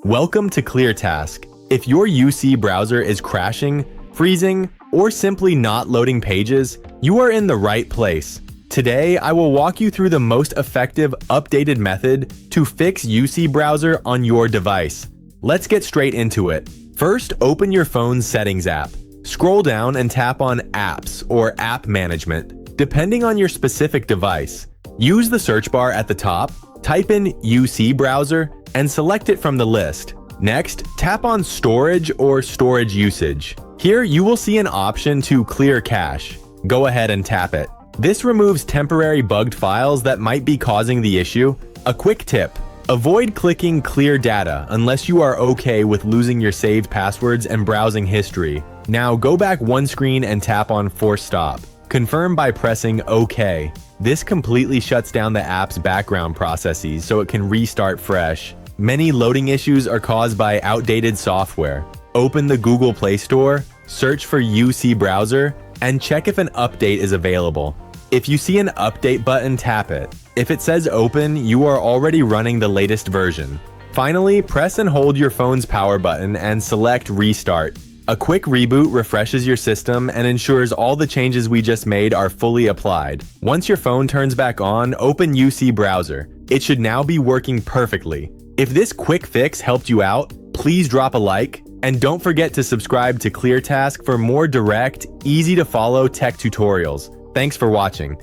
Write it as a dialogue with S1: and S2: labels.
S1: Welcome to ClearTask. If your UC browser is crashing, freezing, or simply not loading pages, you are in the right place. Today, I will walk you through the most effective updated method to fix UC browser on your device. Let's get straight into it. First, open your phone's Settings app. Scroll down and tap on Apps or App Management, depending on your specific device. Use the search bar at the top, type in UC browser, and select it from the list. Next, tap on Storage or Storage Usage. Here, you will see an option to clear cache. Go ahead and tap it. This removes temporary bugged files that might be causing the issue. A quick tip: avoid clicking Clear Data unless you are okay with losing your saved passwords and browsing history. Now go back one screen and tap on Force Stop. Confirm by pressing OK. This completely shuts down the app's background processes so it can restart fresh. Many loading issues are caused by outdated software. Open the Google Play Store, search for UC browser, and check if an update is available. If you see an update button, tap it. If it says open, you are already running the latest version. Finally, press and hold your phone's power button and select Restart. A quick reboot refreshes your system and ensures all the changes we just made are fully applied. Once your phone turns back on, open UC browser. It should now be working perfectly. If this quick fix helped you out, please drop a like, and don't forget to subscribe to ClearTask for more direct, easy-to-follow tech tutorials. Thanks for watching.